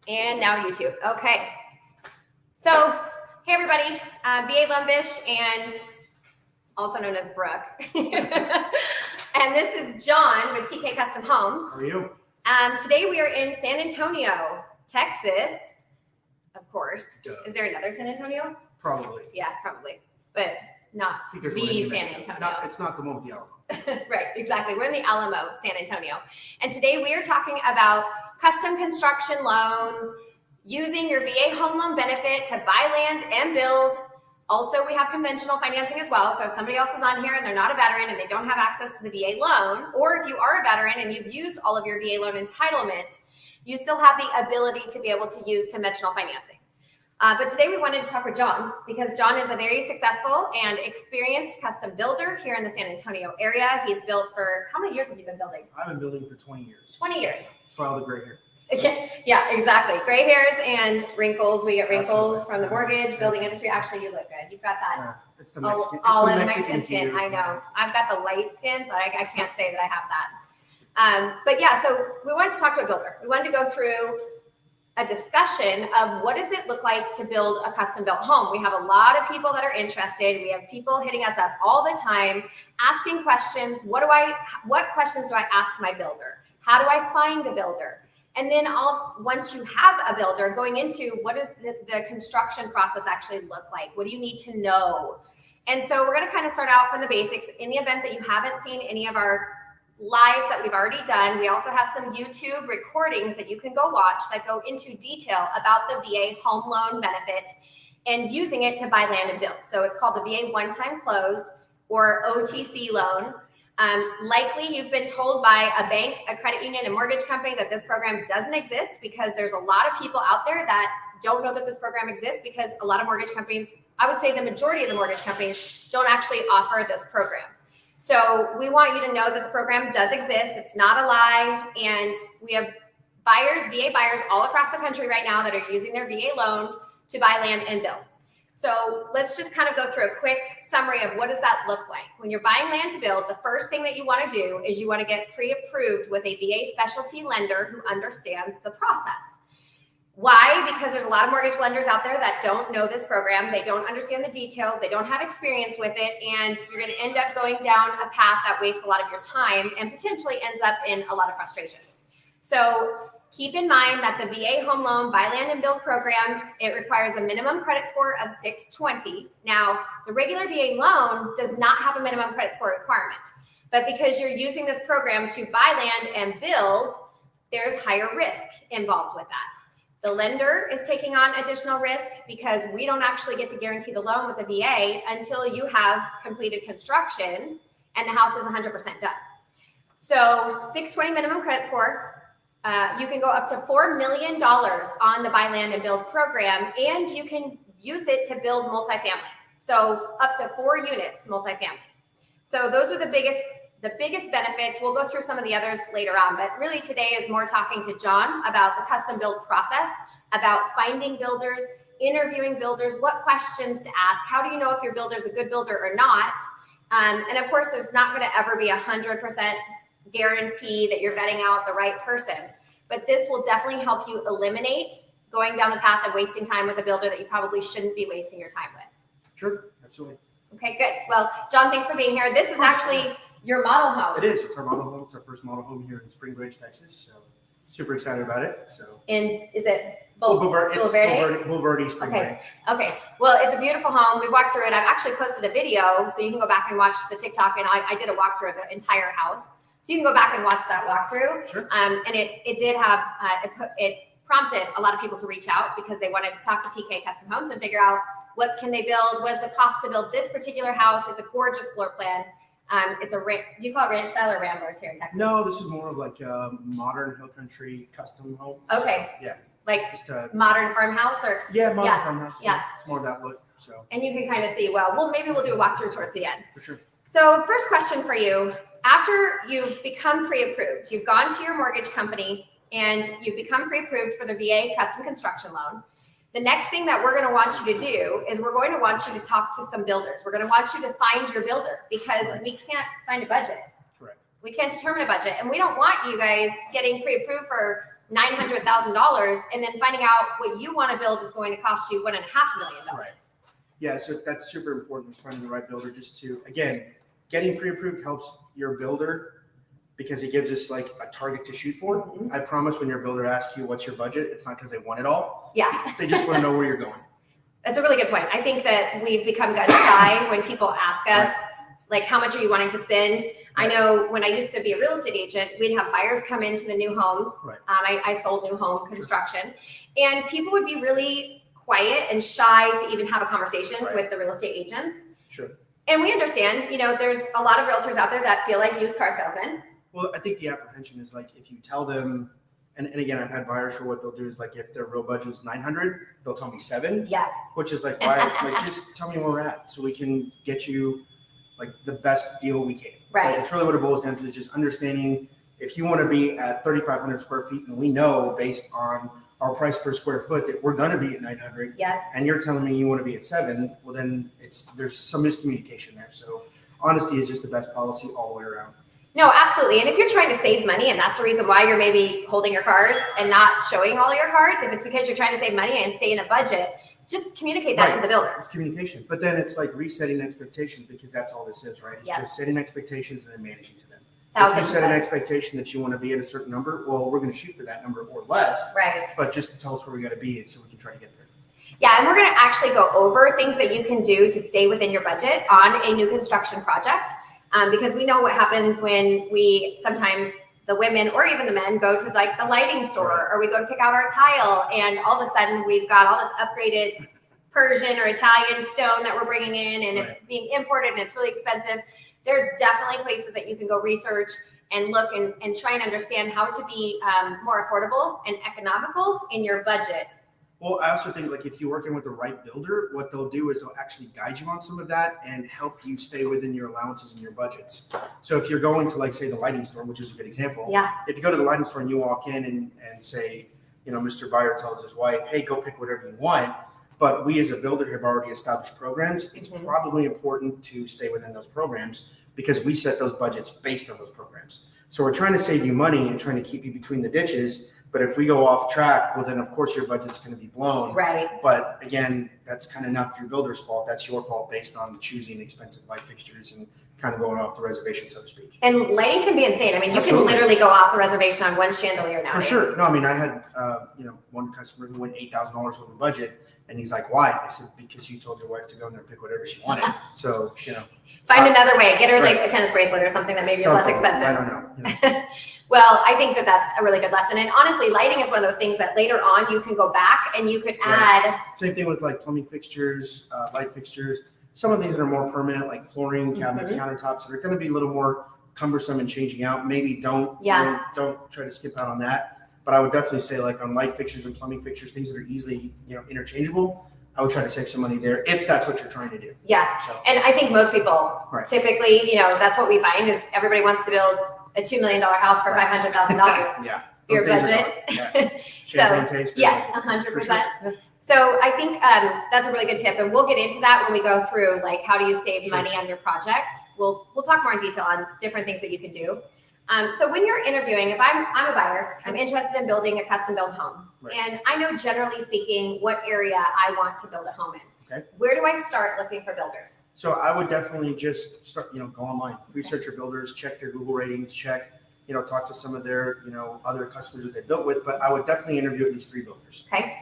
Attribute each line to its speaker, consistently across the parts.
Speaker 1: And now YouTube. Okay. So, hey everybody, VA Lumbish and also known as Brooke. And this is John with TK Custom Homes.
Speaker 2: How are you?
Speaker 1: Today we are in San Antonio, Texas, of course.
Speaker 2: Duh.
Speaker 1: Is there another San Antonio?
Speaker 2: Probably.
Speaker 1: Yeah, probably. But not the San Antonio.
Speaker 2: It's not the one with the Alamo.
Speaker 1: Right, exactly. We're in the Alamo, San Antonio. And today we are talking about custom construction loans, using your VA home loan benefit to buy land and build. Also, we have conventional financing as well. So if somebody else is on here and they're not a veteran and they don't have access to the VA loan, or if you are a veteran and you've used all of your VA loan entitlement, you still have the ability to be able to use conventional financing. But today we wanted to talk with John because John is a very successful and experienced custom builder here in the San Antonio area. He's built for, how many years have you been building?
Speaker 2: I've been building for 20 years.
Speaker 1: 20 years.
Speaker 2: That's why all the gray hair.
Speaker 1: Yeah, exactly. Gray hairs and wrinkles. We get wrinkles
Speaker 2: Absolutely.
Speaker 1: from the mortgage, building industry. Actually, you look good. You've got that.
Speaker 2: Yeah, it's the Mexican,
Speaker 1: all
Speaker 2: it's the
Speaker 1: in
Speaker 2: Mexican
Speaker 1: skin.
Speaker 2: hue.
Speaker 1: I know. I've got the light skin, so I can't say that I have that. But yeah, so we wanted to talk to a builder. We wanted to go through a discussion of what does it look like to build a custom built home. We have a lot of people that are interested. We have people hitting us up all the time, asking questions. What questions do I ask my builder? How do I find a builder? And then once you have a builder, going into what does the construction process actually look like? What do you need to know? And so we're going to kind of start out from the basics. In the event that you haven't seen any of our lives that we've already done, we also have some YouTube recordings that you can go watch that go into detail about the VA home loan benefit and using it to buy land and build. So it's called the VA one-time close or OTC loan. Likely you've been told by a bank, a credit union, a mortgage company that this program doesn't exist because there's a lot of people out there that don't know that this program exists because a lot of mortgage companies, I would say the majority of the mortgage companies don't actually offer this program. So we want you to know that the program does exist. It's not a lie. And we have buyers, VA buyers all across the country right now that are using their VA loan to buy land and build. So let's just kind of go through a quick summary of what does that look like. When you're buying land to build, the first thing that you want to do is you want to get pre-approved with a VA specialty lender who understands the process. Why? Because there's a lot of mortgage lenders out there that don't know this program. They don't understand the details. They don't have experience with it. And you're going to end up going down a path that wastes a lot of your time and potentially ends up in a lot of frustration. So keep in mind that the VA home loan buy land and build program, it requires a minimum credit score of 620. Now, the regular VA loan does not have a minimum credit score requirement. But because you're using this program to buy land and build, there's higher risk involved with that. The lender is taking on additional risk because we don't actually get to guarantee the loan with the VA until you have completed construction and the house is 100% done. So 620 minimum credit score. You can go up to $4 million on the buy land and build program, and you can use it to build multifamily. So up to 4 units multifamily. So those are the biggest benefits. We'll go through some of the others later on, but really today is more talking to John about the custom build process, about finding builders, interviewing builders, what questions to ask, how do you know if your builder is a good builder or not? And of course, there's not going to ever be 100% guarantee that you're vetting out the right person, but this will definitely help you eliminate going down the path of wasting time with a builder that you probably shouldn't be wasting your time with.
Speaker 2: Sure, absolutely.
Speaker 1: Okay, good. Well, John, thanks for being here. This is actually your model home.
Speaker 2: It is. It's our model home. It's our first model home here in Spring Branch, Texas. So super excited about it. So.
Speaker 1: And is it
Speaker 2: Bulverde Spring Branch.
Speaker 1: Okay. Well, it's a beautiful home. We walked through it. I've actually posted a video, so you can go back and watch the TikTok. And I did a walkthrough of the entire house, so you can go back and watch that walkthrough.
Speaker 2: Sure.
Speaker 1: And it did have it prompted a lot of people to reach out because they wanted to talk to TK Custom Homes and figure out what can they build, what is the cost to build this particular house. It's a gorgeous floor plan. It's do you call it ranch style or ramblers here in Texas?
Speaker 2: No, this is more of like a modern hill country custom home.
Speaker 1: Okay.
Speaker 2: So, yeah.
Speaker 1: Like
Speaker 2: just a
Speaker 1: modern farmhouse or?
Speaker 2: Yeah, modern farmhouse.
Speaker 1: Yeah.
Speaker 2: It's more of that look. So.
Speaker 1: And you can kind of see, well, maybe we'll do a walkthrough towards the end.
Speaker 2: For sure.
Speaker 1: So first question for you, after you've become pre-approved, you've gone to your mortgage company and you've become pre-approved for the VA custom construction loan. The next thing that we're going to want you to do is we're going to want you to talk to some builders. We're going to want you to find your builder because we can't find a budget.
Speaker 2: Correct.
Speaker 1: We can't determine a budget. And we don't want you guys getting pre-approved for $900,000 and then finding out what you want to build is going to cost you $1.5 million.
Speaker 2: Right. Yeah, so that's super important, is finding the right builder. Just to, again, getting pre-approved helps your builder because it gives us like a target to shoot for. I promise when your builder asks you what's your budget, it's not because they want it all.
Speaker 1: Yeah.
Speaker 2: They just want to know where you're going.
Speaker 1: That's a really good point. I think that we've become gun shy when people ask us, like, how much are you wanting to spend? I know when I used to be a real estate agent, we'd have buyers come into the new homes. I sold new home construction, and people would be really quiet and shy to even have a conversation with the real estate agents. And we understand, you know, there's a lot of realtors out there that feel like used car salesmen.
Speaker 2: Well, I think the apprehension is like, if you tell them, and again, I've had buyers who what they'll do is like, if their real budget is 900, they'll tell me 7.
Speaker 1: Yeah.
Speaker 2: Which is like, why? Like, just tell me where we're at so we can get you like the best deal we can.
Speaker 1: Right.
Speaker 2: Like, it's really what it boils down to, is just understanding if you want to be at 3,500 square feet, and we know based on our price per square foot that we're going to be at 900.
Speaker 1: Yeah.
Speaker 2: And you're telling me you want to be at 7. Well, then there's some miscommunication there. So honesty is just the best policy all the way around.
Speaker 1: No, absolutely. And if you're trying to save money and that's the reason why you're maybe holding your cards and not showing all your cards, if it's because you're trying to save money and stay in a budget, just communicate that to the builder.
Speaker 2: It's communication. But then it's like resetting expectations, because that's all this is, right? It's just setting expectations and then managing to them. If you set an expectation that you want to be at a certain number, well, we're going to shoot for that number or less.
Speaker 1: Right.
Speaker 2: But just tell us where we got to be so we can try to get there.
Speaker 1: Yeah, and we're going to actually go over things that you can do to stay within your budget on a new construction project. Because we know what happens when we sometimes, the women or even the men, go to like the lighting store or we go to pick out our tile, and all of a sudden we've got all this upgraded Persian or Italian stone that we're bringing in, and it's being imported and it's really expensive. There's definitely places that you can go research and look and try and understand how to be more affordable and economical in your budget.
Speaker 2: Well, I also think like if you're working with the right builder, what they'll do is they'll actually guide you on some of that and help you stay within your allowances and your budgets. So if you're going to, like, say, the lighting store, which is a good example.
Speaker 1: Yeah.
Speaker 2: If you go to the lighting store and you walk in and say, you know, Mr. Buyer tells his wife, hey, go pick whatever you want. But we as a builder have already established programs. It's probably important to stay within those programs because we set those budgets based on those programs. So we're trying to save you money and trying to keep you between the ditches. But if we go off track, well, then of course your budget's going to be blown.
Speaker 1: Right.
Speaker 2: But again, that's kind of not your builder's fault. That's your fault based on choosing expensive light fixtures and kind of going off the reservation, so to speak.
Speaker 1: And lighting can be insane. I mean, you can literally go off the reservation on one chandelier now.
Speaker 2: For sure. No, I mean, I had, one customer who went $8,000 over budget. And he's like, why? I said, because you told your wife to go in there and pick whatever she wanted. So, you know.
Speaker 1: Find another way. Get her like a tennis bracelet or something that maybe is less expensive.
Speaker 2: I don't know.
Speaker 1: Well, I think that that's a really good lesson. And honestly, lighting is one of those things that later on you can go back and you could add.
Speaker 2: Same thing with like plumbing fixtures, light fixtures. Some of these that are more permanent, like flooring, cabinets, countertops, that are going to be a little more cumbersome and changing out. Maybe don't try to skip out on that. But I would definitely say, like, on light fixtures and plumbing fixtures, things that are easily, interchangeable, I would try to save some money there if that's what you're trying to do.
Speaker 1: Yeah. So. And I think most people typically, that's what we find is everybody wants to build a $2 million house for $500,000.
Speaker 2: Yeah.
Speaker 1: Your budget.
Speaker 2: Champagne taste.
Speaker 1: 100%.
Speaker 2: Sure.
Speaker 1: So I think that's a really good tip, and we'll get into that when we go through like how do you save money on your project. We'll talk more in detail on different things that you can do. So when you're interviewing, if I'm a buyer, I'm interested in building a custom built home, and I know generally speaking what area I want to build a home in.
Speaker 2: Okay.
Speaker 1: Where do I start looking for builders?
Speaker 2: So I would definitely just start, go online, research your builders, check their Google ratings, talk to some of their, other customers that they built with. But I would definitely interview at least 3 builders.
Speaker 1: Okay.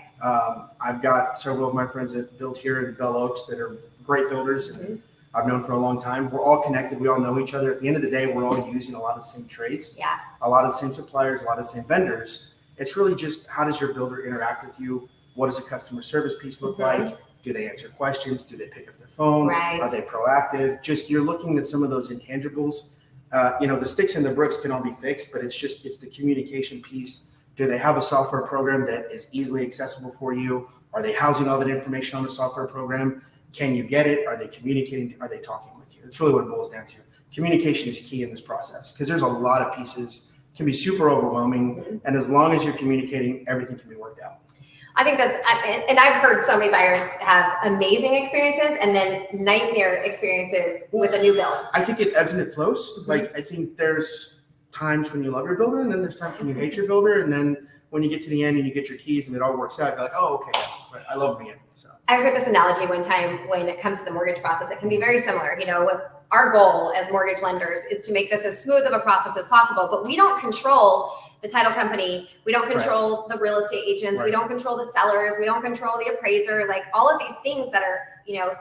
Speaker 2: I've got several of my friends that built here in Bell Oaks that are great builders, and I've known for a long time. We're all connected. We all know each other. At the end of the day, we're all using a lot of the same trades.
Speaker 1: Yeah.
Speaker 2: A lot of the same suppliers, a lot of the same vendors. It's really just how does your builder interact with you? What does a customer service piece look like? Do they answer questions? Do they pick up their phone?
Speaker 1: Right.
Speaker 2: Are they proactive? Just you're looking at some of those intangibles. The sticks and the bricks can all be fixed, but it's the communication piece. Do they have a software program that is easily accessible for you? Are they housing all that information on the software program? Can you get it? Are they communicating? Are they talking with you? That's really what it boils down to. Communication is key in this process because there's a lot of pieces. It can be super overwhelming. And as long as you're communicating, everything can be worked out.
Speaker 1: I think and I've heard so many buyers have amazing experiences and then nightmare experiences with a new build.
Speaker 2: I think it ebbs and it flows. Like, I think there's times when you love your builder and then there's times when you hate your builder. And then when you get to the end and you get your keys and it all works out, you're like, oh, okay, right, I love them again. So
Speaker 1: I heard this analogy one time when it comes to the mortgage process. It can be very similar. What our goal as mortgage lenders is to make this as smooth of a process as possible, but we don't control the title company. We don't control the real estate agents. We don't control the sellers. We don't control the appraiser, like all of these things that are,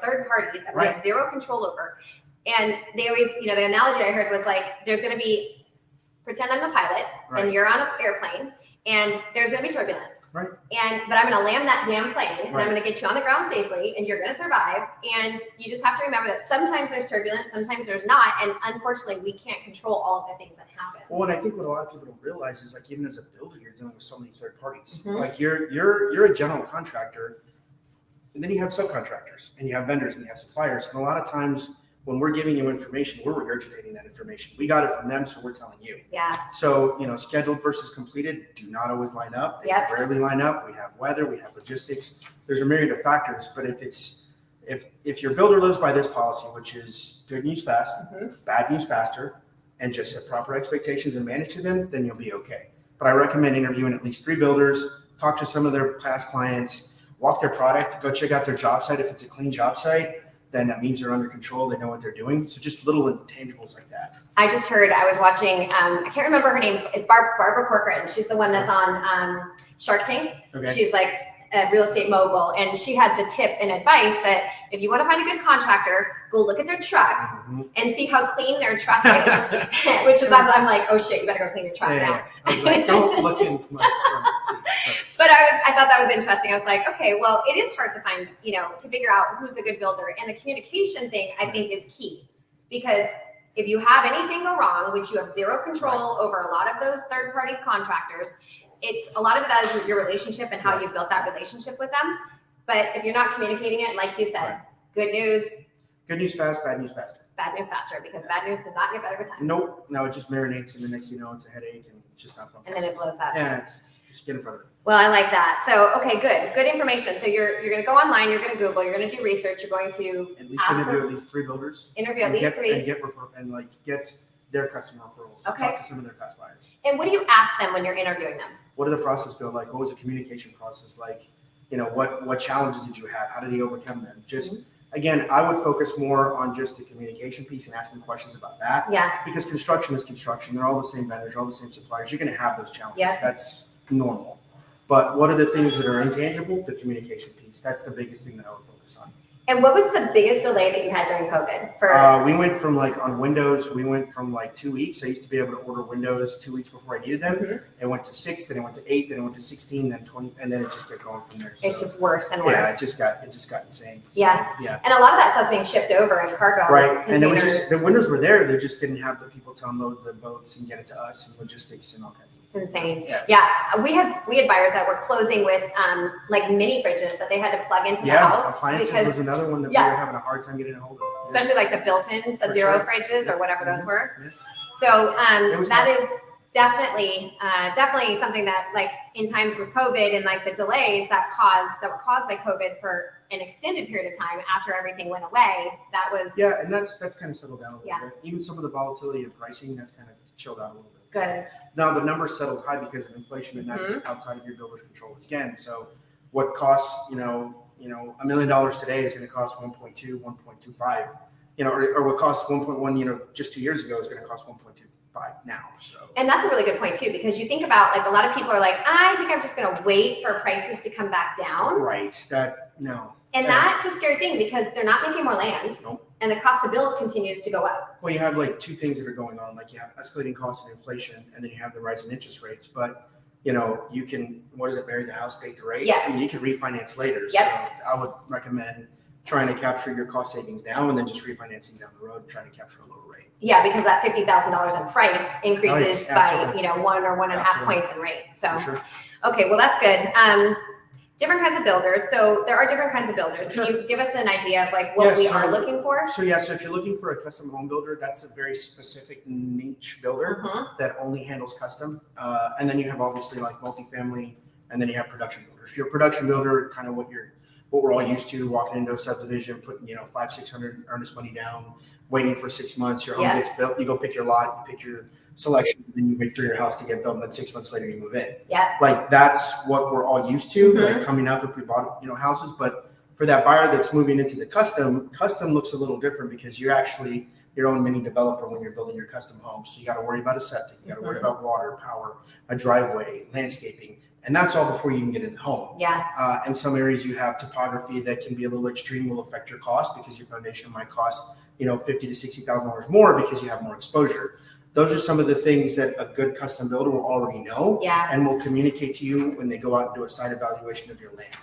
Speaker 1: third parties that we have zero control over. And they always, the analogy I heard was like, there's going to be, pretend I'm the pilot and you're on an airplane and there's going to be turbulence. But I'm going to land that damn plane and I'm going to get you on the ground safely and you're going to survive. And you just have to remember that sometimes there's turbulence, sometimes there's not. And unfortunately, we can't control all of the things that happen.
Speaker 2: Well, and I think what a lot of people don't realize is like, even as a builder, you're dealing with so many third parties. Like you're a general contractor, and then you have subcontractors and you have vendors and you have suppliers. And a lot of times when we're giving you information, we're regurgitating that information. We got it from them, so we're telling you. So, scheduled versus completed do not always line up. They rarely line up. We have weather, we have logistics. There's a myriad of factors. But if your builder lives by this policy, which is good news fast, bad news faster, and just set proper expectations and manage to them, then you'll be okay. But I recommend interviewing at least 3 builders, talk to some of their past clients, walk their product, go check out their job site. If it's a clean job site, then that means they're under control. They know what they're doing. So just little intangibles like that.
Speaker 1: I just heard, I was watching, I can't remember her name. It's Barbara Corcoran. She's the one that's on Shark Tank. She's like a real estate mogul. And she had the tip and advice that if you want to find a good contractor, go look at their truck and see how clean their truck is. Which is, I'm like, oh shit, you better go clean your truck now.
Speaker 2: I was like, don't look in my
Speaker 1: But I thought that was interesting. I was like, okay, well, it is hard to find, to figure out who's a good builder. And the communication thing, I think, is key. Because if you have anything go wrong, which you have zero control over a lot of those third-party contractors, a lot of that is your relationship and how you've built that relationship with them. But if you're not communicating it, like you said, good news
Speaker 2: fast, bad news faster.
Speaker 1: Bad news faster, because bad news does not get better with time.
Speaker 2: Nope. No, it just marinates, and the next thing you know, it's a headache, and it's just not fun.
Speaker 1: And then it blows up.
Speaker 2: Yeah, just get in front of it.
Speaker 1: Well, I like that. So, okay, good information. So you're going to go online, you're going to Google, you're going to do research, you're going to
Speaker 2: at least interview at least 3 builders.
Speaker 1: Interview at least 3.
Speaker 2: And get their customer referrals.
Speaker 1: Okay.
Speaker 2: Talk to some of their past buyers.
Speaker 1: And what do you ask them when you're interviewing them?
Speaker 2: What did the process go like? What was the communication process like? What challenges did you have? How did he overcome them? Just again, I would focus more on just the communication piece and asking questions about that.
Speaker 1: Yeah.
Speaker 2: Because construction is construction. They're all the same vendors, all the same suppliers. You're going to have those challenges.
Speaker 1: Yeah.
Speaker 2: That's normal. But what are the things that are intangible? The communication piece. That's the biggest thing that I would focus on.
Speaker 1: And what was the biggest delay that you had during COVID?
Speaker 2: We went from on Windows, we went from 2 weeks. I used to be able to order Windows 2 weeks before I needed them. It went to 6, then it went to 8, then it went to 16, then 20, and then it just kept going from there. So,
Speaker 1: it's just worse and worse.
Speaker 2: Yeah, it just got insane. So,
Speaker 1: yeah. And a lot of that stuff's being shipped over in cargo.
Speaker 2: Right. And it was just, the windows were there. They just didn't have the people to unload the boats and get it to us and logistics and all kinds of things.
Speaker 1: It's insane. Yeah. We had buyers that were closing with mini fridges that they had to plug into the house.
Speaker 2: Appliances was another one that we were having a hard time getting a hold of.
Speaker 1: Especially like the built-ins, the zero fridges or whatever those were. Yeah. So that is definitely something that in times with COVID and the delays that were caused by COVID for an extended period of time after everything went away, that was.
Speaker 2: Yeah, and that's kind of settled down a little bit. Even some of the volatility of pricing, that's kind of chilled out a little bit.
Speaker 1: Good.
Speaker 2: Now the numbers settled high because of inflation, and that's outside of your builder's control again. So what costs, $1 million today is going to cost 1.2, 1.25, or what cost 1.1, just 2 years ago is going to cost 1.25 now. So. And
Speaker 1: that's a really good point too, because you think about a lot of people are I think I'm just going to wait for prices to come back down.
Speaker 2: Right.
Speaker 1: And that's the scary thing because they're not making more land.
Speaker 2: Nope.
Speaker 1: And the cost to build continues to go up.
Speaker 2: Well, you have 2 things that are going on. You have escalating costs of inflation, and then you have the rise in interest rates. But you can, marry the house, date the rate?
Speaker 1: Yes.
Speaker 2: And you can refinance later.
Speaker 1: Yep.
Speaker 2: So I would recommend trying to capture your cost savings now and then just refinancing down the road, trying to capture a lower rate.
Speaker 1: Yeah, because that $50,000 in price increases by 1 or 1.5 points in rate. So,
Speaker 2: For sure.
Speaker 1: Okay, well that's good. Different kinds of builders. So there are different kinds of builders.
Speaker 2: Sure.
Speaker 1: Can you give us an idea of what we are looking for?
Speaker 2: So if you're looking for a custom home builder, that's a very specific niche builder that only handles custom. And then you have obviously multifamily, and then you have production builders. If you're a production builder, kind of what we're all used to, walking into a subdivision, putting $500-600 earnest money down, waiting for 6 months, your home gets built, you go pick your lot, you pick your selection, and then you wait for your house to get built, and then 6 months later you move in.
Speaker 1: Yeah.
Speaker 2: Like that's what we're all used to, like coming up if we bought, houses. But for that buyer that's moving into the custom looks a little different because you're actually your own mini developer when you're building your custom home. So you got to worry about a septic, you got to worry about water, power, a driveway, landscaping, and that's all before you can get in the home.
Speaker 1: Yeah.
Speaker 2: In some areas you have topography that can be a little extreme, will affect your cost because your foundation might cost, $50,000 to $60,000 more because you have more exposure. Those are some of the things that a good custom builder will already know and will communicate to you when they go out and do a site evaluation of your land.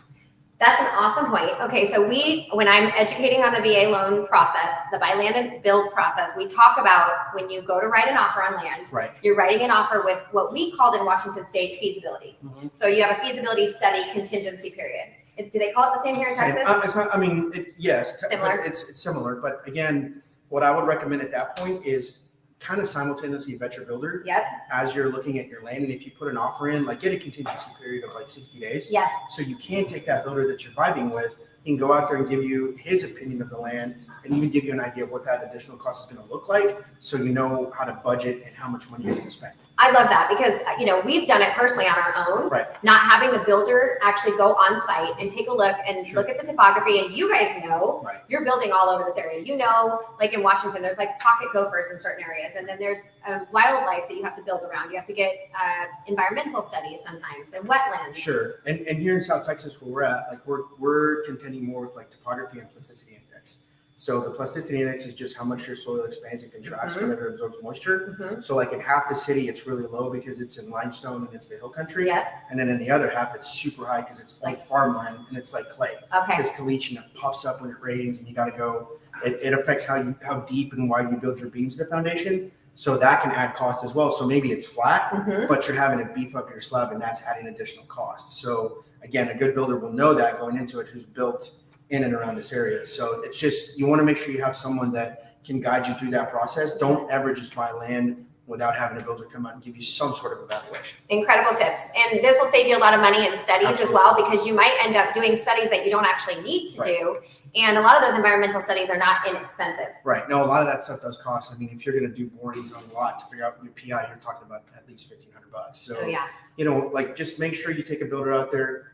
Speaker 1: That's an awesome point. Okay, so when I'm educating on the VA loan process, the buy land and build process, we talk about when you go to write an offer on land, you're writing an offer with what we called in Washington State feasibility. So you have a feasibility study contingency period. Do they call it the same here in Texas?
Speaker 2: It's not, yes,
Speaker 1: similar.
Speaker 2: It's similar, but again, what I would recommend at that point is kind of simultaneously vet your builder as you're looking at your land. And if you put an offer in, like get a contingency period of like 60 days.
Speaker 1: Yes.
Speaker 2: So you can take that builder that you're vibing with and go out there and give you his opinion of the land and even give you an idea of what that additional cost is going to look like. So you know how to budget and how much money you're going to spend.
Speaker 1: I love that because, we've done it personally on our own, not having the builder actually go on site and take a look and look at the topography. And you guys know, you're building all over this area. Like in Washington, there's like pocket gophers in certain areas. And then there's wildlife that you have to build around. You have to get environmental studies sometimes and wetlands.
Speaker 2: Sure. And here in South Texas where we're at, like we're contending more with like topography and plasticity index. So the plasticity index is just how much your soil expands and contracts whenever it absorbs moisture. So like in half the city, it's really low because it's in limestone and it's the hill country. And then in the other half, it's super high because it's like farmland and it's like clay. It's caliche and it puffs up when it rains and you got to go. It affects how deep and wide you build your beams to the foundation. So that can add cost as well. So maybe it's flat, but you're having to beef up your slab and that's adding additional cost. So again, a good builder will know that going into it who's built in and around this area. So it's just, you want to make sure you have someone that can guide you through that process. Don't ever just buy land without having a builder come out and give you some sort of evaluation.
Speaker 1: Incredible tips. And this will save you a lot of money in studies as well, because you might end up doing studies that you don't actually need to do. And a lot of those environmental studies are not inexpensive.
Speaker 2: Right. No, a lot of that stuff does cost. I mean, if you're going to do borings on a lot to figure out your PI, you're talking about at least $1,500. So, like just make sure you take a builder out there.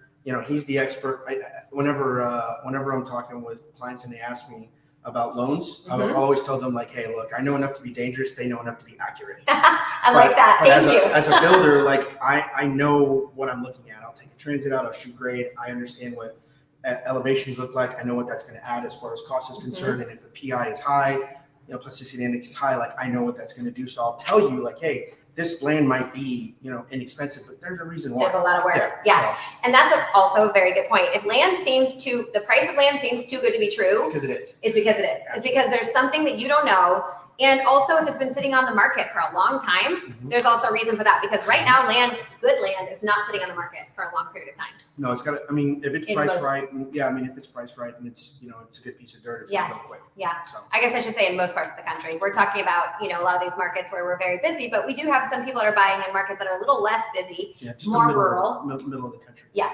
Speaker 2: He's the expert. Whenever I'm talking with clients and they ask me about loans, I'll always tell them like, hey, look, I know enough to be dangerous. They know enough to be accurate.
Speaker 1: I like that. Thank you.
Speaker 2: As a builder, like I know what I'm looking at. I'll take a transit out. I'll shoot grade. I understand what elevations look like. I know what that's going to add as far as cost is concerned. And if the PI is high, plasticity index is high, like I know what that's going to do. So I'll tell you like, hey, this land might be, inexpensive, but there's a reason why.
Speaker 1: There's a lot of work. Yeah. And that's also a very good point. If the price of land seems too good to be true.
Speaker 2: Because it is.
Speaker 1: It's because it is. Absolutely. It's because there's something that you don't know. And also if it's been sitting on the market for a long time, there's also a reason for that. Because right now good land is not sitting on the market for a long period of time.
Speaker 2: No, it's got to, if it's priced right, if it's priced right and it's, it's a good piece of dirt, it's going to go quick.
Speaker 1: Yeah. So I guess I should say in most parts of the country. We're talking about, a lot of these markets where we're very busy, but we do have some people that are buying in markets that are a little less busy, more rural.
Speaker 2: Middle of the country.
Speaker 1: Yeah.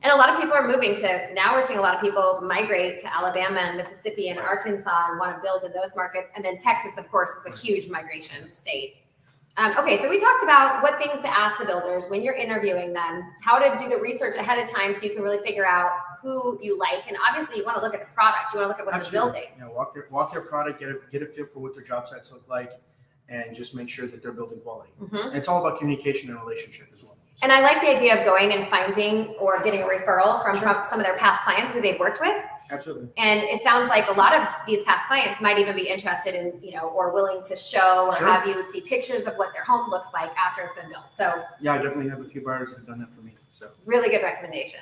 Speaker 1: And a lot of people are moving now we're seeing a lot of people migrate to Alabama and Mississippi and Arkansas and want to build in those markets. And then Texas, of course, is a huge migration state. Okay, so we talked about what things to ask the builders when you're interviewing them, how to do the research ahead of time so you can really figure out who you like. And obviously you want to look at the product. You want to look at what they're building.
Speaker 2: Yeah, walk their product, get a feel for what their job sites look like, and just make sure that they're building quality. And it's all about communication and relationship as well.
Speaker 1: And I like the idea of going and finding or getting a referral from some of their past clients who they've worked with.
Speaker 2: Absolutely.
Speaker 1: And it sounds like a lot of these past clients might even be interested in, or willing to show or have you see pictures of what their home looks like after it's been built. So
Speaker 2: yeah, I definitely have a few buyers that have done that for me. So
Speaker 1: really good recommendation.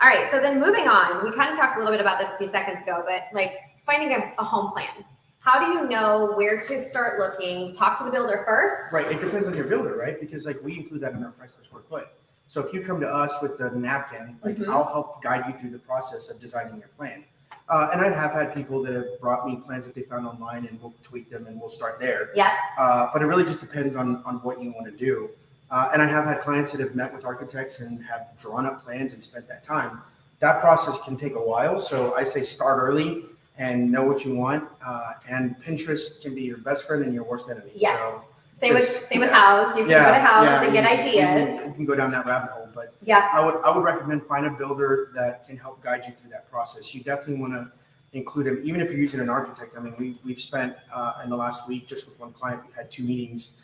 Speaker 1: All right. So then moving on, we kind of talked a little bit about this a few seconds ago, but like finding a home plan. How do you know where to start looking? Talk to the builder first.
Speaker 2: Right. It depends on your builder, right? Because like we include that in our price per square foot. So if you come to us with the napkin, I'll help guide you through the process of designing your plan. And I have had people that have brought me plans that they found online and we'll tweak them and we'll start there.
Speaker 1: Yeah.
Speaker 2: But it really just depends on what you want to do. And I have had clients that have met with architects and have drawn up plans and spent that time. That process can take a while. So I say start early and know what you want. And Pinterest can be your best friend and your worst enemy.
Speaker 1: Yeah. Same with House. You can go to House and get ideas.
Speaker 2: You can go down that rabbit hole, but
Speaker 1: yeah,
Speaker 2: I would recommend find a builder that can help guide you through that process. You definitely want to include him, even if you're using an architect. I mean, we've spent in the last week just with one client, we've had 2 meetings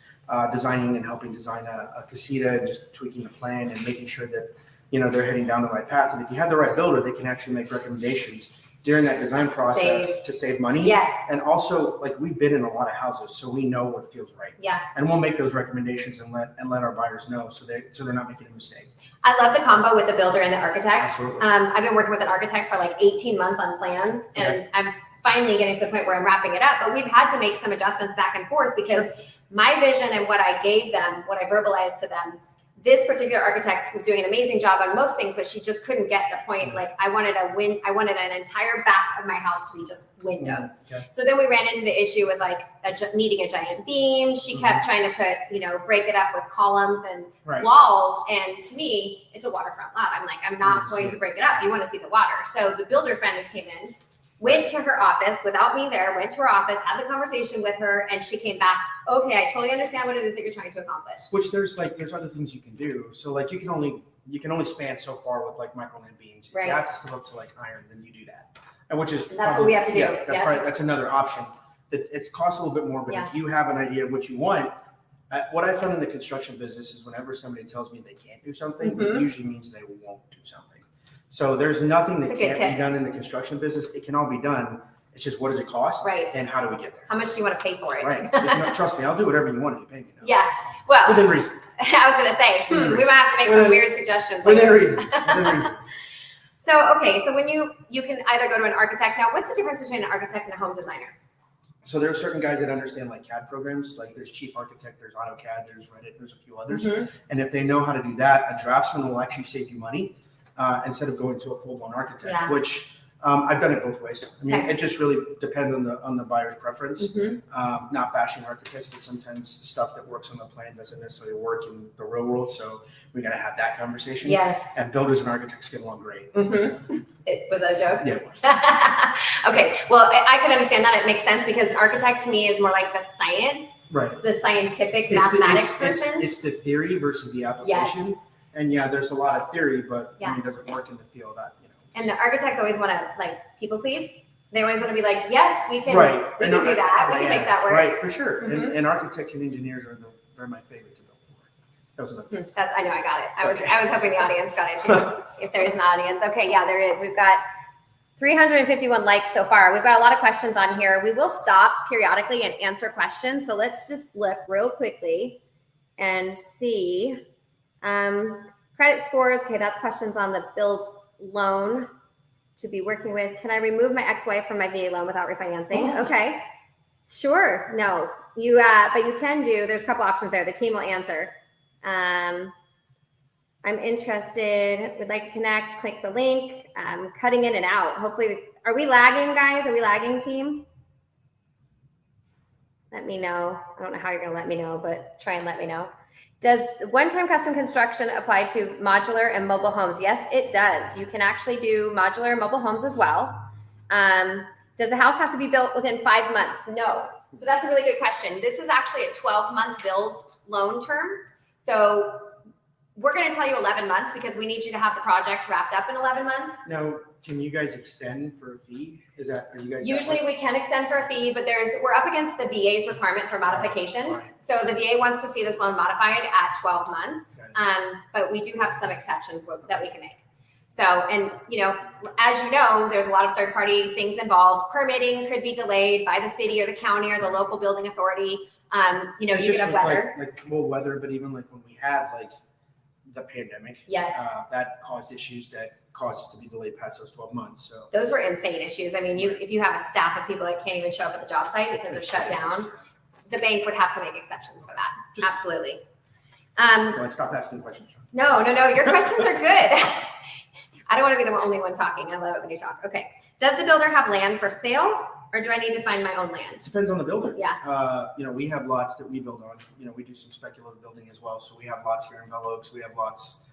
Speaker 2: designing and helping design a casita and just tweaking the plan and making sure that they're heading down the right path. And if you have the right builder, they can actually make recommendations during that design process to save money.
Speaker 1: Yes.
Speaker 2: And also, like, we've been in a lot of houses, so we know what feels right.
Speaker 1: Yeah.
Speaker 2: And we'll make those recommendations and let our buyers know so they're not making a mistake.
Speaker 1: I love the combo with the builder and the architect.
Speaker 2: Absolutely.
Speaker 1: I've been working with an architect for like 18 months on plans, and I'm finally getting to the point where I'm wrapping it up. But we've had to make some adjustments back and forth because my vision and what I gave them, what I verbalized to them, this particular architect was doing an amazing job on most things, but she just couldn't get the point. Like, I wanted an entire back of my house to be just windows.
Speaker 2: Okay.
Speaker 1: So then we ran into the issue with like needing a giant beam. She kept trying to put, break it up with columns and walls. And to me, it's a waterfront lot. I'm like, I'm not going to break it up. You want to see the water. So the builder friend who came in, went to her office without me there, went to her office, had the conversation with her, and she came back, okay, I totally understand what it is that you're trying to accomplish.
Speaker 2: Which there's other things you can do. So like you can only span so far with like microland beams. If you have to step up to like iron, then you do that. And
Speaker 1: that's what we have to do.
Speaker 2: That's another option. It costs a little bit more, but if you have an idea of what you want, what I found in the construction business is whenever somebody tells me they can't do something, it usually means they won't do something. So there's nothing that can't be done in the construction business. It can all be done. It's just, what does it cost?
Speaker 1: Right.
Speaker 2: And how do we get there?
Speaker 1: How much do you want to pay for it?
Speaker 2: Right. Trust me, I'll do whatever you want if you pay me.
Speaker 1: Yeah. Well,
Speaker 2: within reason.
Speaker 1: I was going to say, we might have to make some weird suggestions.
Speaker 2: Within reason.
Speaker 1: So, okay. So when you can either go to an architect. Now, what's the difference between an architect and a home designer?
Speaker 2: So there are certain guys that understand like CAD programs. Like there's Chief Architect, there's AutoCAD, there's Revit, there's a few others. And if they know how to do that, a draftsman will actually save you money. Instead of going to a full-blown architect, which I've done it both ways. I mean, it just really depends on the buyer's preference. Not bashing architects, but sometimes stuff that works on the plan doesn't necessarily work in the real world. So we got to have that conversation.
Speaker 1: Yes.
Speaker 2: And builders and architects get along great.
Speaker 1: Was that a joke?
Speaker 2: Yeah, it was.
Speaker 1: Okay. Well, I can understand that. It makes sense because an architect to me is more like the science, the scientific mathematics person.
Speaker 2: It's the theory versus the application. Yes. And there's a lot of theory, but it doesn't work in the field.
Speaker 1: And the architects always want to like people please. They always want to be like, yes, we can, we can do that. We can make that work.
Speaker 2: Right, for sure. And architects and engineers are my favorite to build for. That was another.
Speaker 1: I know I got it. I was hoping the audience got it too. If there is an audience, okay, there is. We've got 351 likes so far. We've got a lot of questions on here. We will stop periodically and answer questions. So let's just look real quickly and see. Credit scores. Okay, that's questions on the build loan to be working with. Can I remove my ex-wife from my VA loan without refinancing? Oh. Okay, sure. No, but you can do. There's a couple options there. The team will answer. I'm interested. Would like to connect. Click the link. Cutting in and out. Hopefully, are we lagging, guys? Are we lagging, team? Let me know. I don't know how you're going to let me know, but try and let me know. Does one-time custom construction apply to modular and mobile homes? Yes, it does. You can actually do modular and mobile homes as well. Does a house have to be built within 5 months? No. So that's a really good question. This is actually a 12-month build loan term. So we're going to tell you 11 months because we need you to have the project wrapped up in 11 months.
Speaker 2: Now, can you guys extend for a fee? Are you guys?
Speaker 1: Usually we can extend for a fee, but we're up against the VA's requirement for modification. Right. So the VA wants to see this loan modified at 12 months. But we do have some exceptions that we can make. So, and as you know, there's a lot of third-party things involved. Permitting could be delayed by the city or the county or the local building authority. You could have weather.
Speaker 2: Weather, but even like when we had like the pandemic, that caused issues that caused us to be delayed past those 12 months. So
Speaker 1: those were insane issues. I mean, if you have a staff of people that can't even show up at the job site because it's shut down, the bank would have to make exceptions for that. Absolutely.
Speaker 2: Stop asking questions.
Speaker 1: No, your questions are good. I don't want to be the only one talking. I love it when you talk. Okay. Does the builder have land for sale, or do I need to find my own land?
Speaker 2: Depends on the builder.
Speaker 1: Yeah.
Speaker 2: We have lots that we build on. We do some speculative building as well. So we have lots here in Bell Oaks. We have lots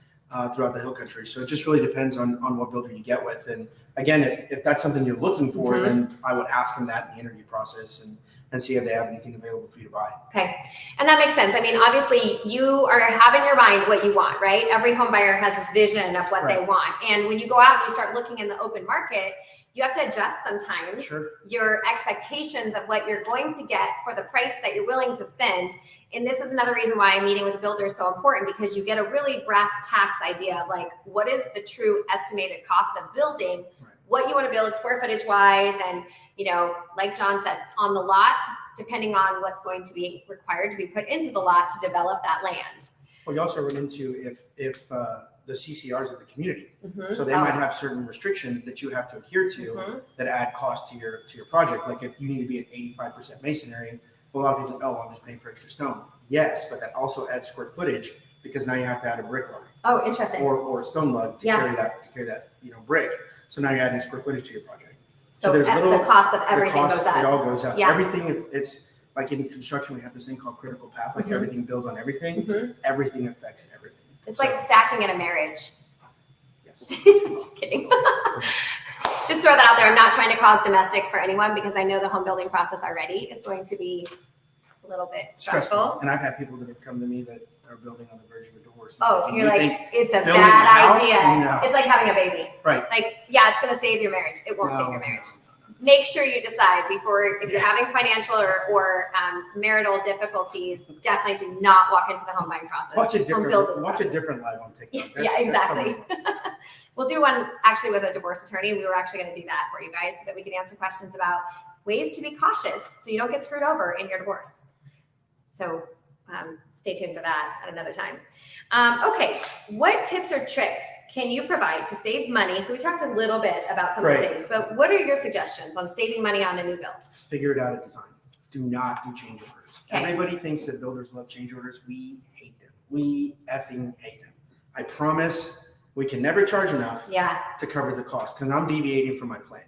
Speaker 2: throughout the hill country. So it just really depends on what builder you get with. And again, if that's something you're looking for, then I would ask them that in the interview process and see if they have anything available for you to buy.
Speaker 1: Okay. And that makes sense. I mean, obviously you have in your mind what you want, right? Every home buyer has this vision of what they want. And when you go out and you start looking in the open market, you have to adjust sometimes your expectations of what you're going to get for the price that you're willing to spend. And this is another reason why meeting with the builder is so important, because you get a really brass tacks idea of like, what is the true estimated cost of building, what you want to build square footage wise. And, you know, like John said, on the lot, depending on what's going to be required to be put into the lot to develop that land.
Speaker 2: Well, you also run into if the CCRs of the community. So they might have certain restrictions that you have to adhere to that add cost to your project. Like if you need to be at 85% masonry, well, a lot of people think, oh, I'm just paying for extra stone. Yes, but that also adds square footage because now you have to add a brick lug.
Speaker 1: Oh, interesting.
Speaker 2: Or a stone lug to carry that brick. So now you're adding square footage to your project.
Speaker 1: So there's the cost of everything goes up.
Speaker 2: It all goes up.
Speaker 1: Yeah.
Speaker 2: Everything, it's like in construction, we have this thing called critical path. Like everything builds on everything. Everything affects everything.
Speaker 1: It's like stacking in a marriage.
Speaker 2: Yes.
Speaker 1: I'm just kidding. Just throw that out there. I'm not trying to cause domestics for anyone because I know the home building process already is going to be a little bit stressful.
Speaker 2: And I've had people that have come to me that are building on the verge of a divorce.
Speaker 1: Oh, you're like, it's a bad idea.
Speaker 2: No.
Speaker 1: It's like having a baby.
Speaker 2: Right.
Speaker 1: Like, yeah, it's going to save your marriage. It won't save your marriage. Make sure you decide before, if you're having financial or marital difficulties, definitely do not walk into the home buying process.
Speaker 2: Watch a different live on TikTok.
Speaker 1: Yeah, exactly. We'll do one actually with a divorce attorney. We were actually going to do that for you guys so that we can answer questions about ways to be cautious so you don't get screwed over in your divorce. So stay tuned for that at another time. Okay, what tips or tricks can you provide to save money? So we talked a little bit about some of the things, but what are your suggestions on saving money on a new build?
Speaker 2: Figure it out at design. Do not do change orders. Okay. Everybody thinks that builders love change orders. We hate them. We effing hate them. I promise we can never charge enough to cover the cost because I'm deviating from my plan.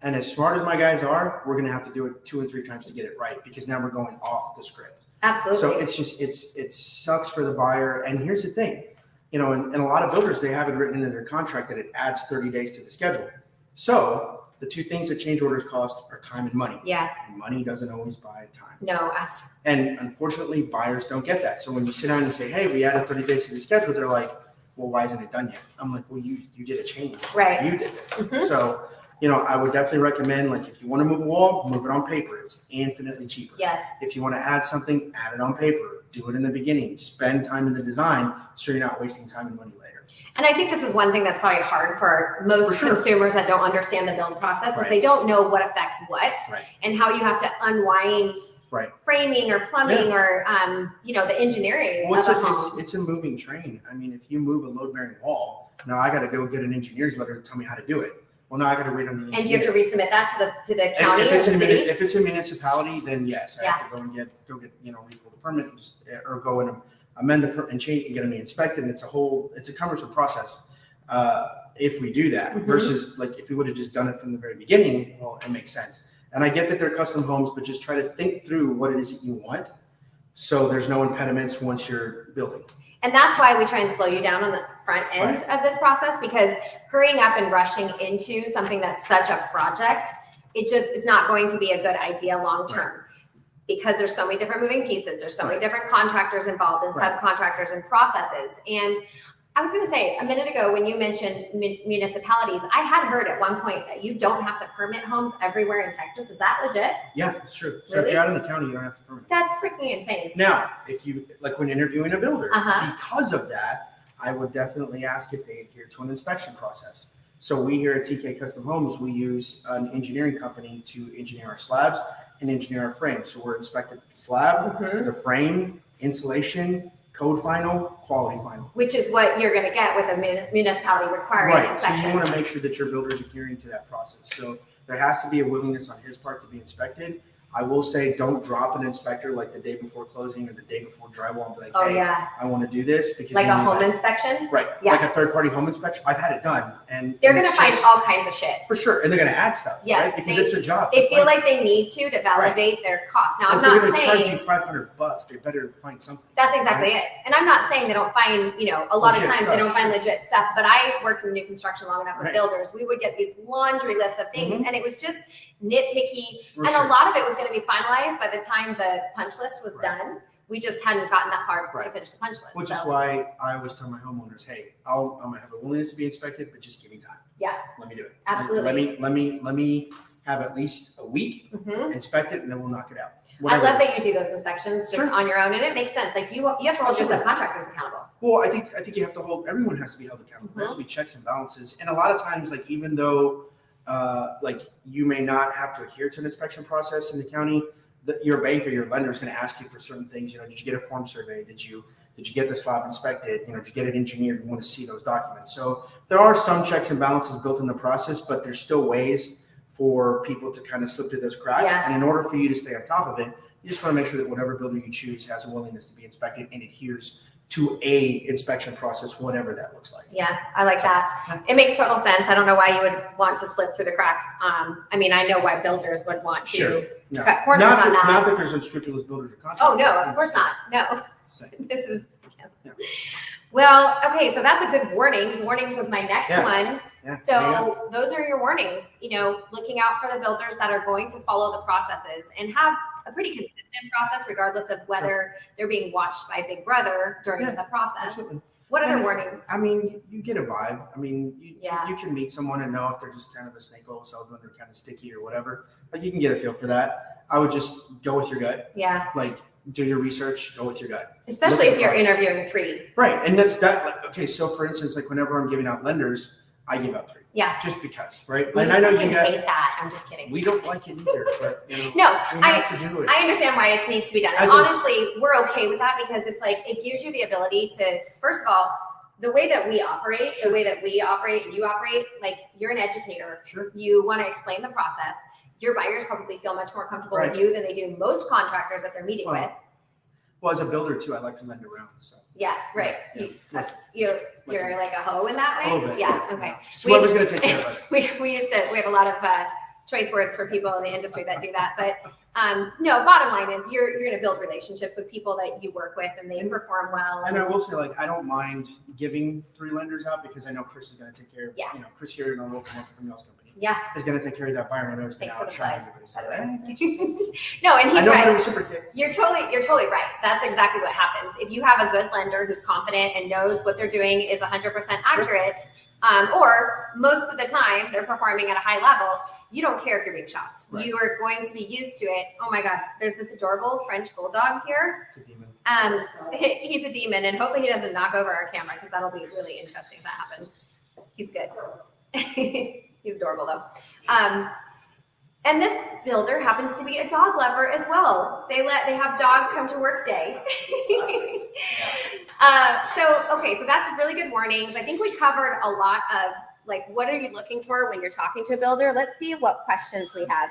Speaker 2: And as smart as my guys are, we're going to have to do it 2 and 3 times to get it right because now we're going off the script.
Speaker 1: Absolutely.
Speaker 2: So it's just, it sucks for the buyer. And here's the thing. You know, and a lot of builders, they have it written into their contract that it adds 30 days to the schedule. So the 2 things that change orders cost are time and money.
Speaker 1: Yeah.
Speaker 2: And money doesn't always buy time.
Speaker 1: No, absolutely.
Speaker 2: And unfortunately, buyers don't get that. So when you sit down and say, hey, we added 30 days to the schedule, they're like, well, why isn't it done yet? I'm like, well, you did a change.
Speaker 1: Right.
Speaker 2: You did it. So, you know, I would definitely recommend, like, if you want to move a wall, move it on paper. It's infinitely cheaper.
Speaker 1: Yes.
Speaker 2: If you want to add something, add it on paper. Do it in the beginning. Spend time in the design so you're not wasting time and money later.
Speaker 1: And I think this is one thing that's probably hard for most consumers that don't understand the build process is they don't know what affects what and how you have to unwind framing or plumbing or, you know, the engineering of a home.
Speaker 2: It's a moving train. I mean, if you move a load-bearing wall, now I got to go get an engineer's letter to tell me how to do it. Well, now I got to wait on the engineer.
Speaker 1: And do you have to resubmit that to the county or the city?
Speaker 2: If it's a municipality, then yes, I have to go get you know, repull the permit or go and amend the permit and change and get me inspected. And it's a cumbersome process if we do that versus like if we would have just done it from the very beginning. Well, it makes sense. And I get that they're custom homes, but just try to think through what it is that you want, so there's no impediments once you're building.
Speaker 1: And that's why we try and slow you down on the front end of this process, because hurrying up and rushing into something that's such a project, it just is not going to be a good idea long term. Because there's so many different moving pieces. There's so many different contractors involved and subcontractors and processes. And I was going to say a minute ago when you mentioned municipalities, I had heard at one point that you don't have to permit homes everywhere in Texas. Is that legit?
Speaker 2: Yeah, it's true. So if you're out in the county, you don't have to permit.
Speaker 1: That's freaking insane.
Speaker 2: Now, if you, like when interviewing a builder, because of that, I would definitely ask if they adhere to an inspection process. So we here at TK Custom Homes, we use an engineering company to engineer our slabs and engineer our frames. So we're inspected the slab, the frame, insulation, code final, quality final. Which
Speaker 1: is what you're going to get with a municipality requiring inspection.
Speaker 2: So you want to make sure that your builder is adhering to that process. So there has to be a willingness on his part to be inspected. I will say, don't drop an inspector like the day before closing or the day before drywall and be like, hey, I want to do this. Because
Speaker 1: like a home inspection?
Speaker 2: Right. Yeah. Like a third-party home inspection. I've had it done. And
Speaker 1: they're going to find all kinds of shit.
Speaker 2: For sure. And they're going to add stuff.
Speaker 1: Yes.
Speaker 2: Right? Because it's their job.
Speaker 1: They feel like they need to validate their cost. Now, I'm not saying.
Speaker 2: If they're going to charge you $500, they better find something.
Speaker 1: That's exactly it. And I'm not saying they don't find, you know, a lot of times they don't find legit stuff. But I worked in new construction long enough with builders. We would get these laundry lists of things. And it was just nitpicky. And a lot of it was going going to be finalized by the time the punch list was done. We just hadn't gotten that far to finish the punch list.
Speaker 2: Which is why I always tell my homeowners, hey, I'm gonna have a willingness to be inspected, but just give me time.
Speaker 1: Yeah.
Speaker 2: Let me do it.
Speaker 1: Absolutely.
Speaker 2: Let me have at least a week, inspect it, and then we'll knock it out.
Speaker 1: I love that you do those inspections just on your own, and it makes sense. Like you have to hold your subcontractors accountable.
Speaker 2: Well, I think you have to hold. Everyone has to be held accountable. There has to be checks and balances, and a lot of times, like even though, like you may not have to adhere to an inspection process in the county, your bank or your lender is going to ask you for certain things. You know, did you get a form survey? Did you get the slab inspected? You know, did you get it engineered? We want to see those documents. So there are some checks and balances built in the process, but there's still ways for people to kind of slip through those cracks.
Speaker 1: Yeah.
Speaker 2: And in order for you to stay on top of it, you just want to make sure that whatever builder you choose has a willingness to be inspected and adheres to a inspection process, whatever that looks like.
Speaker 1: Yeah, I like that. It makes total sense. I don't know why you would want to slip through the cracks. I mean, I know why builders would want to cut corners on that.
Speaker 2: Not that there's unscrupulous builders or contractors.
Speaker 1: Oh, no, of course not. No.
Speaker 2: Same.
Speaker 1: This is,
Speaker 2: Yeah.
Speaker 1: Well, okay, so that's a good warnings. Warnings was my next one.
Speaker 2: Yeah.
Speaker 1: So those are your warnings, you know, looking out for the builders that are going to follow the processes and have a pretty consistent process, regardless of whether they're being watched by Big Brother during the process.
Speaker 2: Absolutely.
Speaker 1: What other warnings?
Speaker 2: I mean, you get a vibe. I mean, you
Speaker 1: Yeah.
Speaker 2: can meet someone and know if they're just kind of a snake oil salesman or kind of sticky or whatever. Like you can get a feel for that. I would just go with your gut.
Speaker 1: Yeah.
Speaker 2: Like do your research, go with your gut.
Speaker 1: Especially if you're interviewing 3.
Speaker 2: Right. And that's that. Like, okay. So for instance, like whenever I'm giving out lenders, I give out 3.
Speaker 1: Yeah.
Speaker 2: Just because, right?
Speaker 1: We
Speaker 2: And I know you
Speaker 1: hate that. I'm just kidding.
Speaker 2: we don't like it either, but you know,
Speaker 1: No,
Speaker 2: we have to do it.
Speaker 1: I understand why it needs to be done. And honestly, we're okay with that because it's like, it gives you the ability to, first of all, the way that we operate, the way that we operate and you operate, like you're an educator.
Speaker 2: Sure.
Speaker 1: You want to explain the process. Your buyers probably feel much more comfortable with you than they do most contractors that they're meeting with.
Speaker 2: Well, as a builder too, I like to lend around. So.
Speaker 1: Yeah, right. You're like a hoe in that way?
Speaker 2: A little bit.
Speaker 1: Yeah, okay.
Speaker 2: So whoever's going to take care of us.
Speaker 1: We have a lot of choice words for people in the industry that do that. But no, bottom line is you're going to build relationships with people that you work with and they perform well.
Speaker 2: And I will say, like, I don't mind giving 3 lenders out because I know Chris is going to take care of,
Speaker 1: Yeah.
Speaker 2: you know, Chris here in our local market from y'all's company.
Speaker 1: Yeah.
Speaker 2: Is going to take care of that buyer. And I know he's going to
Speaker 1: Thanks for the
Speaker 2: outshine
Speaker 1: plug,
Speaker 2: everybody.
Speaker 1: by
Speaker 2: So,
Speaker 1: the way. No, and
Speaker 2: I
Speaker 1: he's
Speaker 2: know how to
Speaker 1: right.
Speaker 2: reciprocate.
Speaker 1: You're totally right. That's exactly what happens. If you have a good lender who's confident and knows what they're doing is 100% accurate, or most of the time they're performing at a high level, you don't care if you're being shocked.
Speaker 2: Right.
Speaker 1: You are going to be used to it. Oh my God, there's this adorable French bulldog here.
Speaker 2: It's a demon.
Speaker 1: He's a demon, and hopefully he doesn't knock over our camera because that'll be really interesting if that happens. He's good. He's adorable though. And this builder happens to be a dog lover as well. They have dog come to work day. So that's really good warnings. I think we covered a lot of like, what are you looking for when you're talking to a builder? Let's see what questions we have.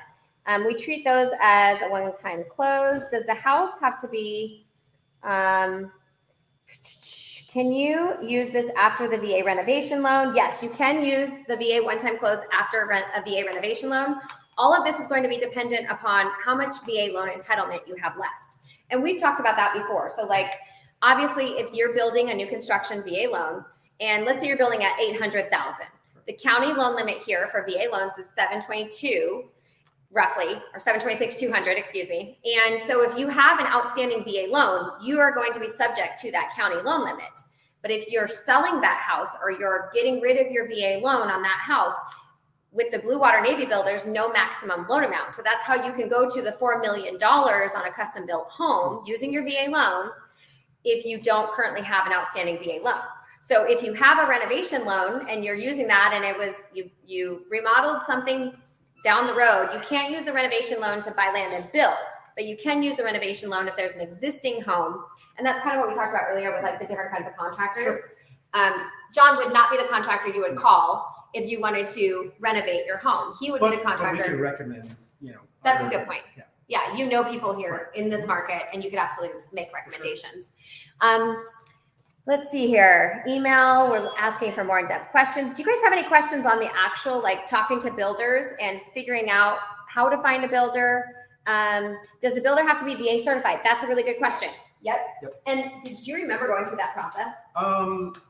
Speaker 1: We treat those as a one-time close. Does the house have to be, can you use this after the VA renovation loan? Yes, you can use the VA one-time close after a VA renovation loan. All of this is going to be dependent upon how much VA loan entitlement you have left. And we've talked about that before. So like, obviously, if you're building a new construction VA loan, and let's say you're building at $800,000, the county loan limit here for VA loans is $722,000 roughly, or $726,200, excuse me. And so if you have an outstanding VA loan, you are going to be subject to that county loan limit. But if you're selling that house or you're getting rid of your VA loan on that house, with the Blue Water Navy bill, there's no maximum loan amount. So that's how you can go to the $4 million on a custom built home using your VA loan if you don't currently have an outstanding VA loan. So if you have a renovation loan and you're using that and it was, you remodeled something down the road, you can't use the renovation loan to buy land and build, but you can use the renovation loan if there's an existing home. And that's kind of what we talked about earlier with like the different kinds of contractors. Sure. John would not be the contractor you would call if you wanted to renovate your home. He would be the contractor.
Speaker 2: But we could recommend, you know.
Speaker 1: That's a good point. Yeah, you know people here
Speaker 2: Right.
Speaker 1: in this market and you could absolutely make recommendations. Sure. Let's see here. Email, we're asking for more in-depth questions. Do you guys have any questions on the actual, like talking to builders and figuring out how to find a builder? Does the builder have to be VA certified? That's a really good question. Yep. And did you remember going through that process?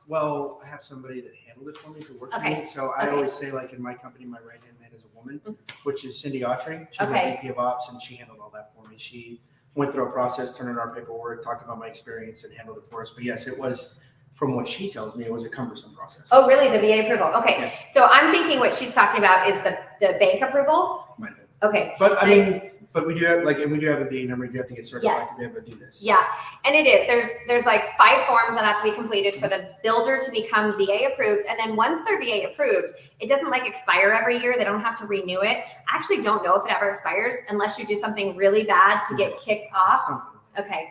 Speaker 2: Well, I have somebody that handled it for me who works for
Speaker 1: Okay.
Speaker 2: me. So I
Speaker 1: Okay.
Speaker 2: always say, like in my company, my right hand man is a woman, which is Cindy Autry. She's my
Speaker 1: Okay.
Speaker 2: VP of Ops, and she handled all that for me. She went through a process, turned in our paperwork, talked about my experience, and handled it for us. But yes, it was, from what she tells me, it was a cumbersome process.
Speaker 1: Oh, really? The VA approval? Okay.
Speaker 2: Yeah.
Speaker 1: So I'm thinking what she's talking about is the bank approval.
Speaker 2: Might have been.
Speaker 1: Okay.
Speaker 2: But I mean, but we do have and we do have a VA number. You do have to get certified
Speaker 1: Yes.
Speaker 2: to be able to do this.
Speaker 1: Yeah, and it is. There's like 5 forms that have to be completed for the builder to become VA approved, and then once they're VA approved, it doesn't like expire every year. They don't have to renew it. I actually don't know if it ever expires unless you do something really bad to get kicked off.
Speaker 2: Something.
Speaker 1: Okay,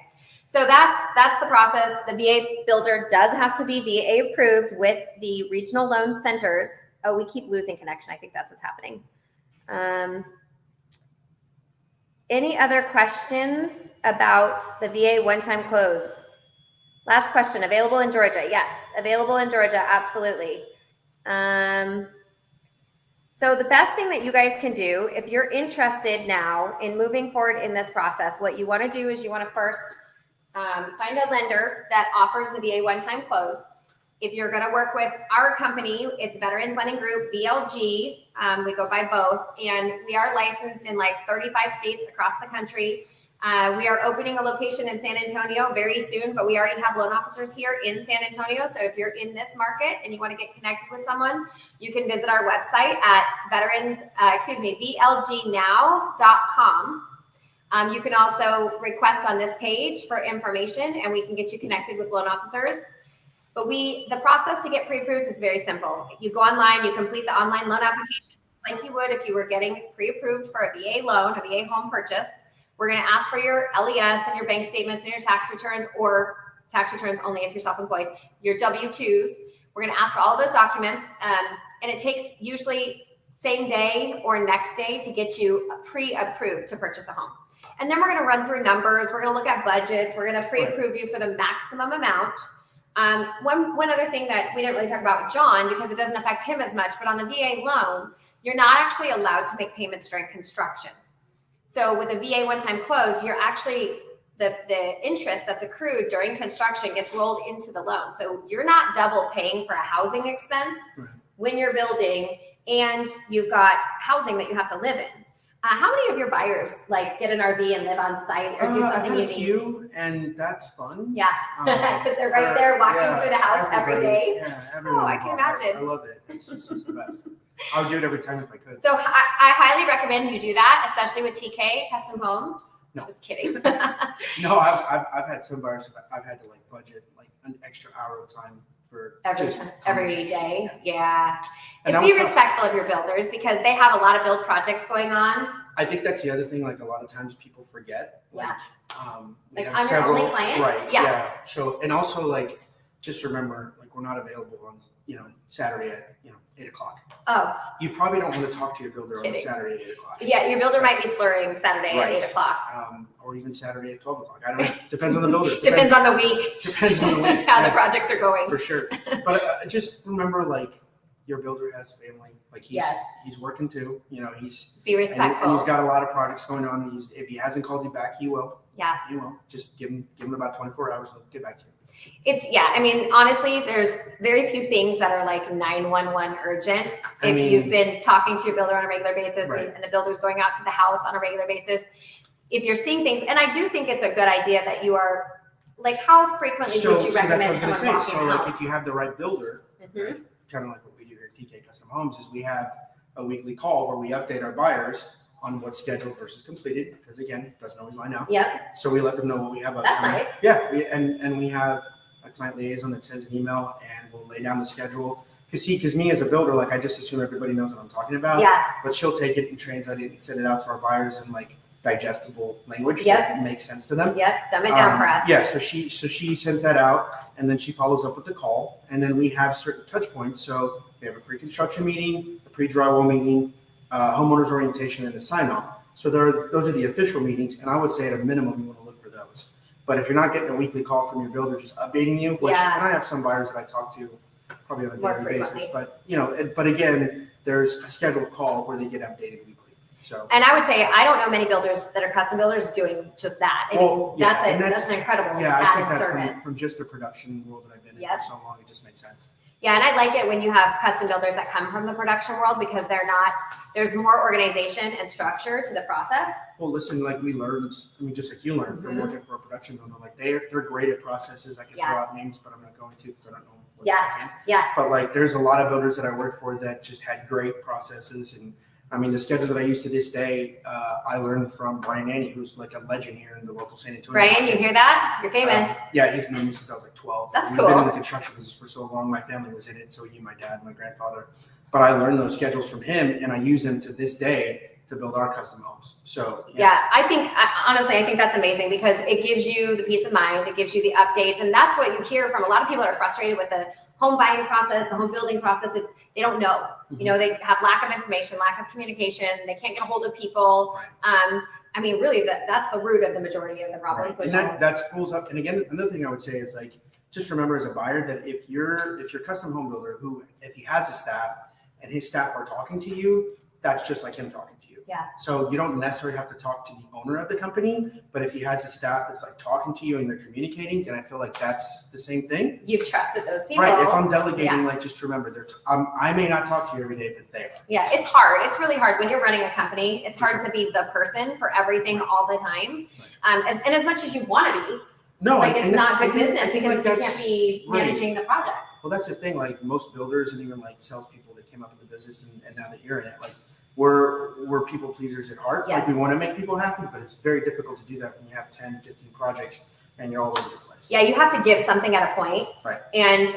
Speaker 1: so that's the process. The VA builder does have to be VA approved with the regional loan centers. Oh, we keep losing connection. I think that's what's happening. Any other questions about the VA one-time close? Last question, available in Georgia? Yes, available in Georgia, absolutely. So the best thing that you guys can do, if you're interested now in moving forward in this process, what you wanna do is you wanna first find a lender that offers the VA one-time close. If you're going to work with our company, it's Veterans Lending Group, VLG. We go by both, and we are licensed in like 35 states across the country. We are opening a location in San Antonio very soon, but we already have loan officers here in San Antonio. So if you're in this market and you want to get connected with someone, you can visit our website at VLGnow.com. You can also request on this page for information, and we can get you connected with loan officers. But the process to get pre-approved is very simple. You go online, you complete the online loan application like you would if you were getting pre-approved for a VA loan, a VA home purchase. We're going to ask for your LES and your bank statements and your tax returns, or tax returns only if you're self-employed, your W-2s. We're going to ask for all of those documents, and it takes usually same day or next day to get you pre-approved to purchase a home. And then we're going to run through numbers. We're going to look at budgets. We're going to pre-approve you for the maximum amount. One other thing that we didn't really talk about with John, because it doesn't affect him as much, but on the VA loan, you're not actually allowed to make payments during construction. So with a VA one-time close, you're actually, the interest that's accrued during construction gets rolled into the loan. So you're not double paying for a housing expense when you're building, and you've got housing that you have to live in. How many of your buyers like get an RV and live on site or do something unique?
Speaker 2: A few, and that's fun.
Speaker 1: Yeah, because they're right there walking through the house every day.
Speaker 2: Yeah, everyone.
Speaker 1: Oh, I can imagine.
Speaker 2: I love it. It's just the best. I would do it every time if I could.
Speaker 1: So I highly recommend you do that, especially with TK Custom Homes.
Speaker 2: No.
Speaker 1: Just kidding.
Speaker 2: No, I've had some buyers. I've had to like budget like an extra hour of time for
Speaker 1: every day. Yeah.
Speaker 2: And
Speaker 1: be respectful of your builders, because they have a lot of build projects going on.
Speaker 2: I think that's the other thing. Like a lot of times people forget.
Speaker 1: Yeah.
Speaker 2: Like
Speaker 1: I'm your only client.
Speaker 2: Right.
Speaker 1: Yeah.
Speaker 2: So, and also like, just remember, like we're not available on Saturday at 8:00.
Speaker 1: Oh.
Speaker 2: You probably don't want to talk to your builder on Saturday at 8:00.
Speaker 1: Yeah, your builder might be slurring Saturday at 8:00.
Speaker 2: Or even Saturday at 12:00. I don't know. Depends on the builder.
Speaker 1: Depends on the week.
Speaker 2: Depends on the week.
Speaker 1: How the projects are going.
Speaker 2: For sure. But just remember, like, your builder has family. Like he's working too. He's
Speaker 1: be respectful.
Speaker 2: And he's got a lot of projects going on. If he hasn't called you back, he will.
Speaker 1: Yeah.
Speaker 2: He will. Just give him about 24 hours and he'll get back to you.
Speaker 1: I mean, honestly, there's very few things that are like 911 urgent. You've been talking to your builder on a regular basis, and the builder's going out to the house on a regular basis, if you're seeing things, and I do think it's a good idea that you are, like, how frequently would you recommend someone walking
Speaker 2: So,
Speaker 1: a house?
Speaker 2: like, if you have the right builder, kind of like what we do here at TK Custom Homes, is we have a weekly call where we update our buyers on what's scheduled versus completed, because again, it doesn't always line out.
Speaker 1: Yeah.
Speaker 2: So we let them know what we have.
Speaker 1: That's nice.
Speaker 2: Yeah, and we have a client liaison that sends an email, and we'll lay down the schedule. Because me as a builder, like I just assume everybody knows what I'm talking about. Yeah. But she'll take it and translate it and send it out to our buyers in like digestible language that makes sense to them.
Speaker 1: Yep. Dumb it down for us.
Speaker 2: Yeah. So she sends that out, and then she follows up with the call, and then we have certain touch points. So we have a pre-construction meeting, a pre-drywall meeting, homeowners orientation, and a sign-off. So those are the official meetings, and I would say at a minimum you want to look for those. But if you're not getting a weekly call from your builder just updating you, and I have some buyers that I talk to probably on a daily basis, but but again, there's a scheduled call where they get updated weekly. So.
Speaker 1: And I would say I don't know many builders that are custom builders doing just that. I mean, that's an incredible
Speaker 2: I took
Speaker 1: added
Speaker 2: that
Speaker 1: service.
Speaker 2: from just the production world that I've been in for so long. It just makes sense.
Speaker 1: Yeah, and I like it when you have custom builders that come from the production world because there's more organization and structure to the process.
Speaker 2: Well, listen, like we learned, I mean, just like you learned from working for a production builder, like they're great at processes. I can throw out names, but I'm not going to because I don't know.
Speaker 1: Yeah.
Speaker 2: But like, there's a lot of builders that I worked for that just had great processes. And I mean, the schedule that I use to this day, I learned from Brian Annie, who's like a legend here in the local San Antonio.
Speaker 1: Brian, you hear that? You're famous.
Speaker 2: Yeah, he's known me since I was like 12.
Speaker 1: That's
Speaker 2: We've
Speaker 1: cool.
Speaker 2: been in the construction business for so long. My family was in it, so he, my dad, my grandfather. But I learned those schedules from him, and I use them to this day to build our custom homes. So
Speaker 1: yeah, honestly, I think that's amazing because it gives you the peace of mind. It gives you the updates, and that's what you hear from a lot of people that are frustrated with the home buying process, the home building process. They don't know. You know, they have lack of information, lack of communication. They can't get a hold of people. I mean, really, that's the root of the majority of the problems.
Speaker 2: Right. And that pulls up. And again, another thing I would say is like, just remember as a buyer that if you're custom home builder if he has a staff and his staff are talking to you, that's just like him talking to you.
Speaker 1: Yeah.
Speaker 2: So you don't necessarily have to talk to the owner of the company, but if he has a staff that's like talking to you and they're communicating, then I feel like that's the same thing.
Speaker 1: You've trusted those people.
Speaker 2: Right. If I'm delegating, like just remember, I may not talk to you every day, but they are.
Speaker 1: Yeah, it's hard. It's really hard when you're running a company. It's hard to be the person for everything all the time. And as much as you want to be. No, like it's not good business because you can't be managing the projects.
Speaker 2: Well, that's the thing. Like most builders and even like salespeople that came up in the business and now that you're in it, like we're people pleasers at heart.
Speaker 1: Yes.
Speaker 2: Like we want to make people happy, but it's very difficult to do that when you have 10, 15 projects and you're all over the place.
Speaker 1: Yeah, you have to give something at a point.
Speaker 2: Right.
Speaker 1: And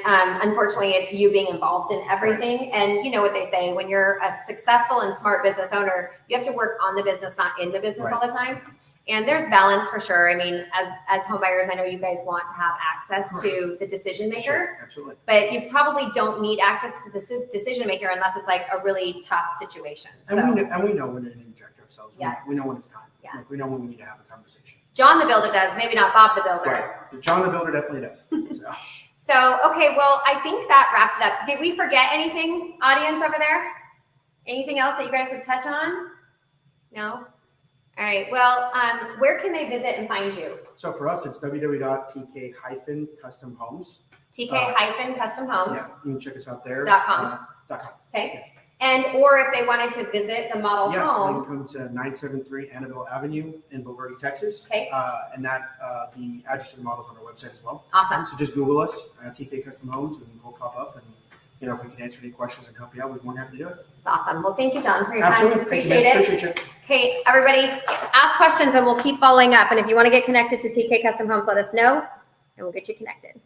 Speaker 1: unfortunately, it's you being involved in everything. Right. And you know what they say, when you're a successful and smart business owner, you have to work on the business, not in the business all the time. And there's balance for sure. I mean, as home buyers, I know you guys want to have access to the decision maker.
Speaker 2: Sure, absolutely.
Speaker 1: But you probably don't need access to the decision maker unless it's like a really tough situation.
Speaker 2: And we know when to interject ourselves.
Speaker 1: Yeah.
Speaker 2: We know when it's time.
Speaker 1: Yeah.
Speaker 2: Like we know when we need to have a conversation.
Speaker 1: John the Builder does, maybe not Bob the Builder.
Speaker 2: Right. John the Builder definitely does.
Speaker 1: So, okay, well, I think that wraps it up. Did we forget anything, audience over there? Anything else that you guys would touch on? No? All right. Well, where can they visit and find you?
Speaker 2: So for us, it's www.tk-customhomes.
Speaker 1: TK-customhomes.
Speaker 2: Yeah, you can check us out there.
Speaker 1: .com.
Speaker 2: .com.
Speaker 1: Okay.
Speaker 2: Yes.
Speaker 1: And or if they wanted to visit the model home.
Speaker 2: Yeah, they can come to 973 Annabelle Avenue in Bulverde, Texas.
Speaker 1: Okay.
Speaker 2: And that the address of the model is on our website as well.
Speaker 1: Awesome.
Speaker 2: So just Google us, TK Custom Homes, and we'll pop up. And you know, if we can answer any questions and help you out, we'd be more than happy to do it.
Speaker 1: It's awesome. Well, thank you, John, for your
Speaker 2: Absolutely.
Speaker 1: time. Appreciate it.
Speaker 2: Appreciate you.
Speaker 1: Okay, everybody, ask questions and we'll keep following up. And if you want to get connected to TK Custom Homes, let us know and we'll get you connected.